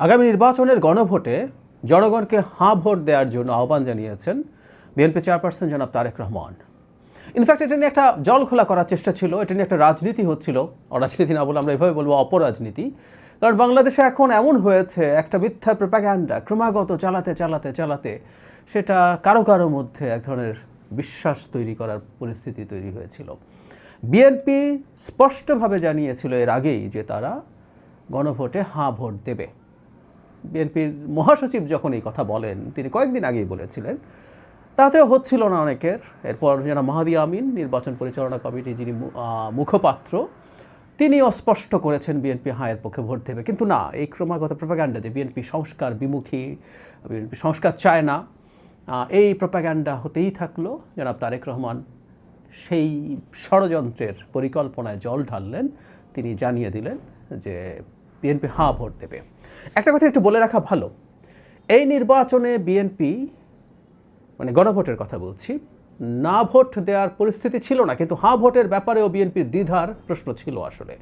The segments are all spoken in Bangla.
আগামী নির্বাচনের গণভোটে জনগণকে হাঁ ভোট দেওয়ার জন্য আহ্বান জানিয়েছেন বিএনপি চেয়ারপারসন জনাব তারেক রহমান। ইনফ্যাক্ট এটা নিয়ে একটা জলখোলা করার চেষ্টা ছিল, এটা নিয়ে একটা রাজনীতি হচ্ছিল, অরাজনীতি না বলে আমরা এভাবে বলবো অপরাজনীতি। কারণ বাংলাদেশে এখন এমন হয়েছে একটা মিথ্যা প্রোপাগ্যান্ডা ক্রমাগত চালাতে সেটা কারো কারো মধ্যে এক ধরনের বিশ্বাস তৈরি করার পরিস্থিতি তৈরি হয়েছিল। বিএনপি স্পষ্টভাবে জানিয়েছিল এর আগেই যে তারা গণভোটে হাঁ ভোট দেবে। বিএনপির মহাসচিব যখন এই কথা বলেন, তিনি কয়েকদিন আগেই বলেছিলেন, তাতেও হচ্ছিল না অনেকের। এরপর যারা মাহাদি আমিন, নির্বাচন পরিচালনা কমিটির যিনি মুখপাত্র, তিনি অস্পষ্ট করেছেন বিএনপি হাঁয়ের পক্ষে ভোট দেবে। কিন্তু না, এই ক্রমাগত প্রোপাগ্যান্ডা যে বিএনপি সংস্কার বিমুখী, বিএনপি সংস্কার চায় না, এই প্রোপাগ্যান্ডা হতেই থাকলো। জনাব তারেক রহমান সেই ষড়যন্ত্রের পরিকল্পনায় জল ঢাললেন। তিনি জানিয়ে দিলেন যে বিএনপি হাঁ ভোট দেবে। একটা কথা একটু বলে রাখা ভালো, এই নির্বাচনে বিএনপি, মানে গণভোটের কথা বলছি, না ভোট দেওয়ার পরিস্থিতি ছিল না, কিন্তু হাঁ ভোটের ব্যাপারেও বিএনপির দ্বিধার প্রশ্ন ছিল। আসলে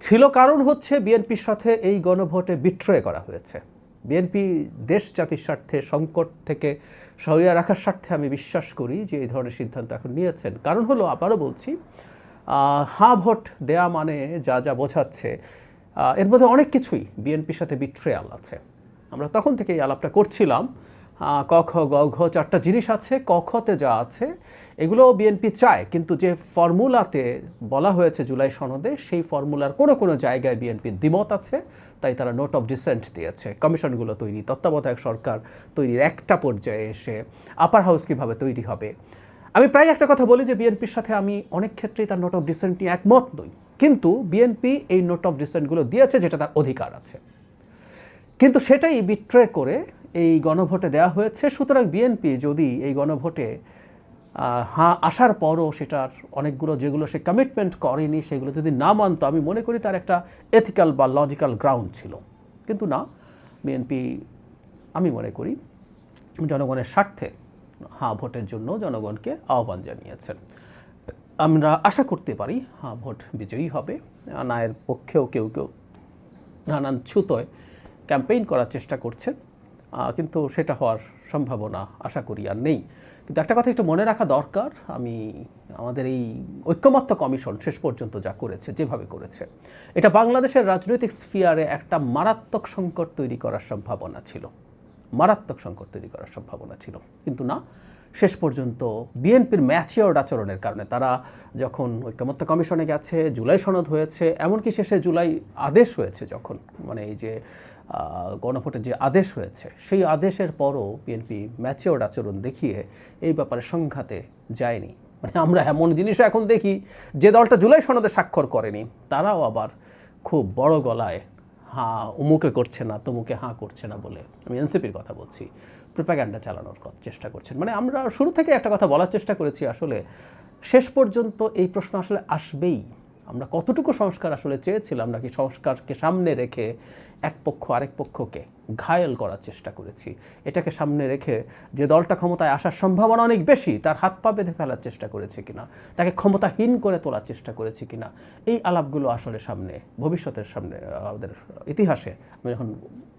ছিল কারণ হচ্ছে বিএনপির সাথে এই গণভোটে বিট্রয় করা হয়েছে। বিএনপি দেশ জাতির স্বার্থে, সংকট থেকে সরিয়ে রাখার স্বার্থে আমি বিশ্বাস করি যে এই ধরনের সিদ্ধান্ত এখন নিয়েছেন। কারণ হলো, আবারও বলছি, হাঁ ভোট দেয়া মানে যা যা বোঝাচ্ছে, এর মধ্যে অনেক কিছুই বিএনপির সাথে বিট্রেয়াল আছে। আমরা তখন থেকে এই আলাপটা করছিলাম। ক খ গ ঘ চারটা জিনিস আছে। ক খতে যা আছে এগুলো বিএনপি চায়, কিন্তু যে ফর্মুলাতে বলা হয়েছে জুলাই সনদে, সেই ফর্মুলার কোনো জায়গায় বিএনপির দ্বিমত আছে। তাই তারা নোট অফ ডিসেন্ট দিয়েছে। কমিশনগুলো তৈরি, তত্ত্বাবধায়ক সরকার তৈরির একটা পর্যায়ে এসে আপার হাউস কীভাবে তৈরি হবে। আমি প্রায় একটা কথা বলি যে বিএনপির সাথে আমি অনেক ক্ষেত্রেই তার নোট অফ ডিসেন্ট নিয়ে একমত নই, কিন্তু বিএনপি এই নোট অফ ডিসেন্টগুলো দিয়েছে, যেটা তার অধিকার আছে, কিন্তু সেটাই বিট্রে করে এই গণভোটে দেওয়া হয়েছে। সুতরাং বিএনপি যদি এই গণভোটে হাঁ আসার পরও সেটার অনেকগুলো যেগুলো সে কমিটমেন্ট করেনি সেগুলো যদি না মানত, আমি মনে করি তার একটা এথিক্যাল বা লজিক্যাল গ্রাউন্ড ছিল। কিন্তু না, বিএনপি আমি মনে করি জনগণের স্বার্থে হাঁ ভোটের জন্য জনগণকে আহ্বান জানিয়েছেন। আমরা আশা করতে পারি হাঁ ভোট বিজয়ী হবে। নায়ের পক্ষেও কেউ নানান ছুতোয় ক্যাম্পেইন করার চেষ্টা করছেন, কিন্তু সেটা হওয়ার সম্ভাবনা আশা করি আর নেই। কিন্তু একটা কথা একটু মনে রাখা দরকার, আমাদের এই ঐক্যমত্য কমিশন শেষ পর্যন্ত যা করেছে, যেভাবে করেছে, এটা বাংলাদেশের রাজনৈতিক স্ফিয়ারে একটা মারাত্মক সংকট তৈরি করার সম্ভাবনা ছিল, কিন্তু না, শেষ পর্যন্ত বিএনপির ম্যাচিওর্ড আচরণের কারণে তারা যখন ঐক্যমত্য কমিশনে গেছে, জুলাই সনদ হয়েছে, এমনকি শেষে জুলাই আদেশ হয়েছে, যখন মানে এই যে গণভোটের যে আদেশ হয়েছে, সেই আদেশের পরও বিএনপি ম্যাচিওর্ড আচরণ দেখিয়ে এই ব্যাপারে সংঘাতে যায়নি। মানে আমরা এমন জিনিসও এখন দেখি, যে দলটা জুলাই সনদে স্বাক্ষর করেনি তারাও আবার খুব বড় গলায় হাঁ উমুকে করছে না, তমুকে হাঁ করছে না বলে, আমি এনসিপির কথা বলছি, প্রোপাগ্যান্ডা চালানোর চেষ্টা করছেন। মানে আমরা শুরু থেকে একটা কথা বলার চেষ্টা করেছি, আসলে শেষ পর্যন্ত এই প্রশ্ন আসলে আসবেই, আমরা কতটুকু সংস্কার আসলে চেয়েছিলাম, নাকি সংস্কারকে সামনে রেখে এক পক্ষ আরেক পক্ষকে ঘায়েল করার চেষ্টা করেছি, এটাকে সামনে রেখে যে দলটা ক্ষমতায় আসার সম্ভাবনা অনেক বেশি তার হাত পা বেঁধে ফেলার চেষ্টা করেছি কিনা, তাকে ক্ষমতাহীন করে তোলার চেষ্টা করেছি কিনা, এই আলাপগুলো আসলে সামনে, ভবিষ্যতের সামনে, আমাদের ইতিহাসে আমরা যখন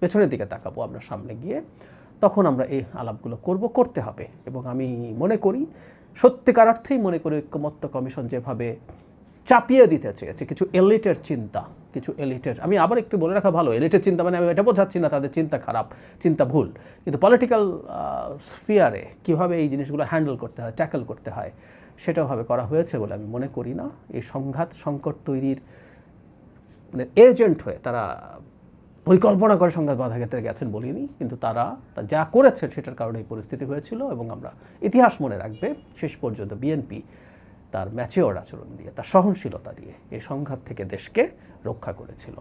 পেছনের দিকে তাকাবো, আমরা সামনে গিয়ে, তখন আমরা এই আলাপগুলো করতে হবে। এবং আমি মনে করি, সত্যিকার অর্থেই মনে করি, ঐক্যমত্য কমিশন যেভাবে চাপিয়ে দিতে চেয়েছে কিছু এলিটের চিন্তা, আমি আবার একটু বলে রাখা ভালো, এলিটের চিন্তা মানে আমি এটা বোঝাচ্ছি না তাদের চিন্তা খারাপ, চিন্তা ভুল, কিন্তু পলিটিক্যাল স্ফিয়ারে কীভাবে এই জিনিসগুলো হ্যান্ডেল করতে হয়, ট্যাকল করতে হয়, সেটাভাবে করা হয়েছে বলে আমি মনে করি না। এই সংকট তৈরির মানে এজেন্ট হয়ে তারা পরিকল্পনা করে সংঘাত বাধা ক্ষেত্রে গেছেন বলিনি, কিন্তু তারা যা করেছেন সেটার কারণে এই পরিস্থিতি হয়েছিল। এবং আমরা ইতিহাস মনে রাখবে, শেষ পর্যন্ত বিএনপি তার ম্যাচিওর আচরণ দিয়ে, তার সহনশীলতা দিয়ে এই সংঘাত থেকে দেশকে রক্ষা করেছিল।